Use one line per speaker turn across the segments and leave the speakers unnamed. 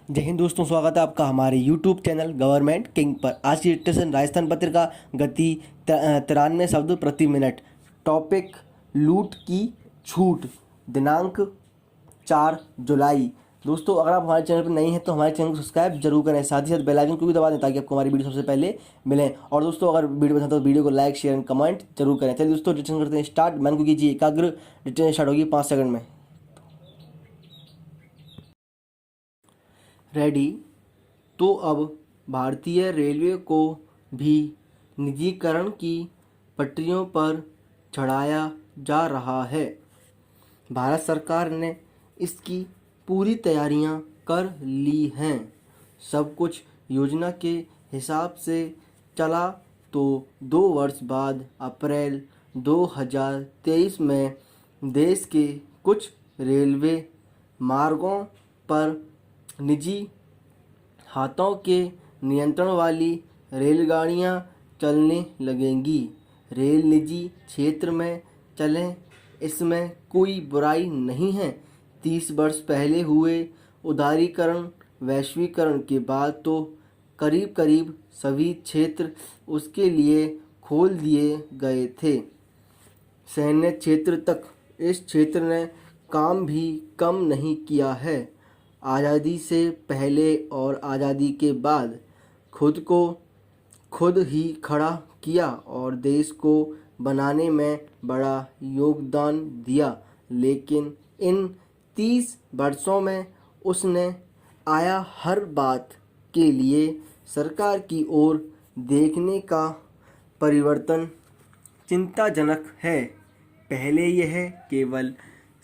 जय हिंद दोस्तों, स्वागत है आपका हमारे YouTube चैनल गवर्नमेंट किंग पर। आज की डिस्कशन राजस्थान पत्रिका, गति 93 शब्द प्रति मिनट। टॉपिक लूट की छूट, दिनांक 4 जुलाई। दोस्तों, अगर आप हमारे चैनल पर नए हैं तो हमारे चैनल को सब्सक्राइब जरूर करें, साथ ही साथ बेल आइकन को भी दबा दें ताकि आपको हमारी वीडियो सबसे पहले मिलें। और दोस्तों, अगर वीडियो पसंद हो तो वीडियो को लाइक, शेयर एंड कमेंट जरूर करें। चलिए दोस्तों, डिस्कशन करते हैं स्टार्ट। मन को कीजिए एकाग्र। डिस्कशन स्टार्ट होगी 5 सेकंड में। रेडी। तो अब भारतीय रेलवे को भी निजीकरण की पटरियों पर चढ़ाया जा रहा है। भारत सरकार ने इसकी पूरी तैयारियां कर ली हैं। सब कुछ योजना के हिसाब से चला तो 2 वर्ष बाद अप्रैल 2023 में देश के कुछ रेलवे मार्गों पर निजी हाथों के नियंत्रण वाली रेलगाड़ियां चलने लगेंगी। रेल निजी क्षेत्र में चलें, इसमें कोई बुराई नहीं है। 30 वर्ष पहले हुए उदारीकरण वैश्वीकरण के बाद तो करीब करीब सभी क्षेत्र उसके लिए खोल दिए गए थे। सैन्य क्षेत्र तक इस क्षेत्र ने काम भी कम नहीं किया है। आज़ादी से पहले और आज़ादी के बाद खुद को खुद ही खड़ा किया और देश को बनाने में बड़ा योगदान दिया। लेकिन इन 30 वर्षों में उसने आया हर बात के लिए सरकार की ओर देखने का परिवर्तन चिंताजनक है। पहले यह केवल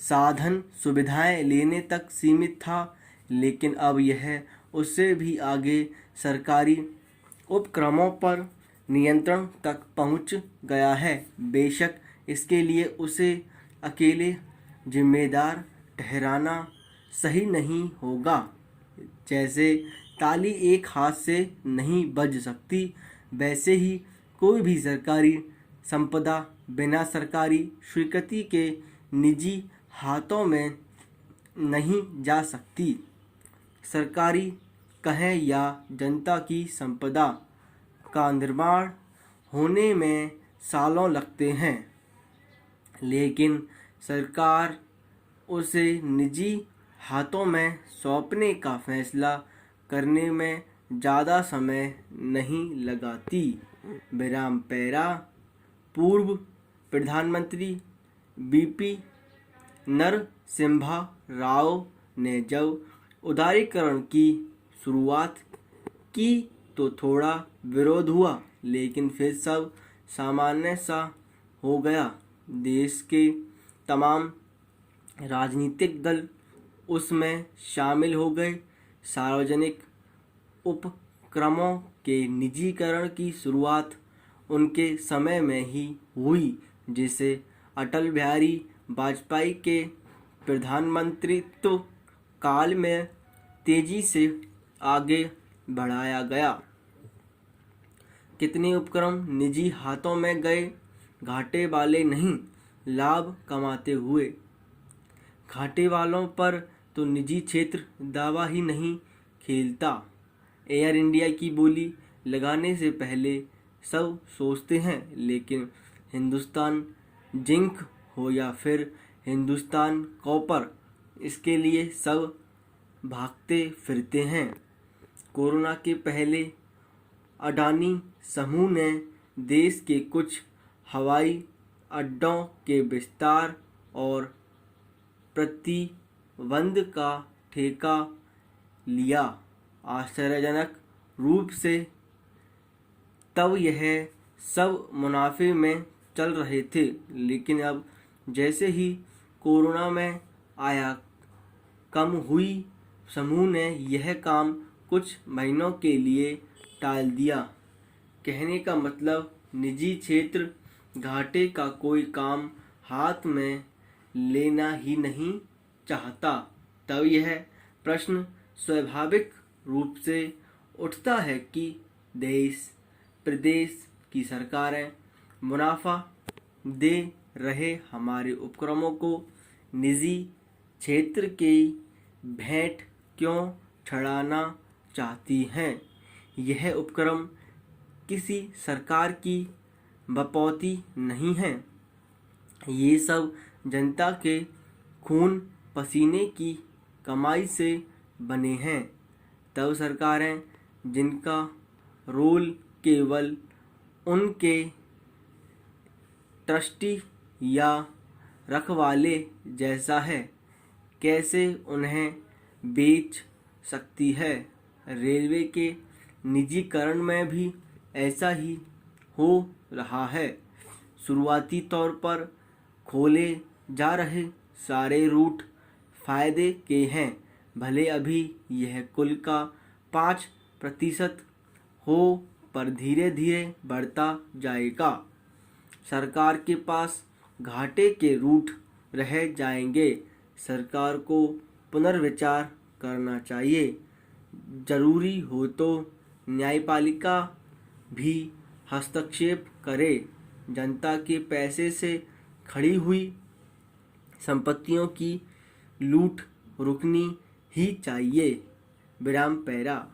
साधन सुविधाएं लेने तक सीमित था, लेकिन अब यह उससे भी आगे सरकारी उपक्रमों पर नियंत्रण तक पहुंच गया है। बेशक इसके लिए उसे अकेले जिम्मेदार ठहराना सही नहीं होगा। जैसे ताली एक हाथ से नहीं बज सकती, वैसे ही कोई भी सरकारी संपदा बिना सरकारी स्वीकृति के निजी हाथों में नहीं जा सकती। सरकारी कहें या जनता की संपदा का निर्माण होने में सालों लगते हैं, लेकिन सरकार उसे निजी हाथों में सौंपने का फैसला करने में ज़्यादा समय नहीं लगाती। विराम पैरा। पूर्व प्रधानमंत्री बीपी नरसिम्हा राव ने जब उदारीकरण की शुरुआत की तो थोड़ा विरोध हुआ, लेकिन फिर सब सामान्य सा हो गया। देश के तमाम राजनीतिक दल उसमें शामिल हो गए। सार्वजनिक उपक्रमों के निजीकरण की शुरुआत उनके समय में ही हुई, जिसे अटल बिहारी वाजपेयी के प्रधानमंत्रित्व काल में तेजी से आगे बढ़ाया गया। कितने उपक्रम निजी हाथों में गए, घाटे वाले नहीं, लाभ कमाते हुए। घाटे वालों पर तो निजी क्षेत्र दावा ही नहीं खेलता। एयर इंडिया की बोली लगाने से पहले सब सोचते हैं, लेकिन हिंदुस्तान जिंक हो या फिर हिंदुस्तान कॉपर, इसके लिए सब भागते फिरते हैं। कोरोना के पहले अडानी समूह ने देश के कुछ हवाई अड्डों के विस्तार और प्रतिबंध का ठेका लिया। आश्चर्यजनक रूप से तब यह सब मुनाफे में चल रहे थे, लेकिन अब जैसे ही कोरोना में आया कम हुई, समूह ने यह काम कुछ महीनों के लिए टाल दिया। कहने का मतलब, निजी क्षेत्र घाटे का कोई काम हाथ में लेना ही नहीं चाहता। तब यह प्रश्न स्वाभाविक रूप से उठता है कि देश प्रदेश की सरकारें मुनाफा दे रहे हमारे उपक्रमों को निजी क्षेत्र की भेंट क्यों छड़ाना चाहती हैं। यह उपक्रम किसी सरकार की बपौती नहीं है। ये सब जनता के खून पसीने की कमाई से बने हैं। तब सरकारें जिनका रोल केवल उनके ट्रस्टी या रखवाले जैसा है, कैसे उन्हें बेच सकती है। रेलवे के निजीकरण में भी ऐसा ही हो रहा है। शुरुआती तौर पर खोले जा रहे सारे रूट फायदे के हैं, भले अभी यह कुल का 5% हो, पर धीरे धीरे बढ़ता जाएगा। सरकार के पास घाटे के रूट रह जाएंगे। सरकार को पुनर्विचार करना चाहिए। जरूरी हो तो न्यायपालिका भी हस्तक्षेप करे। जनता के पैसे से खड़ी हुई संपत्तियों की लूट रुकनी ही चाहिए। विराम पैरा।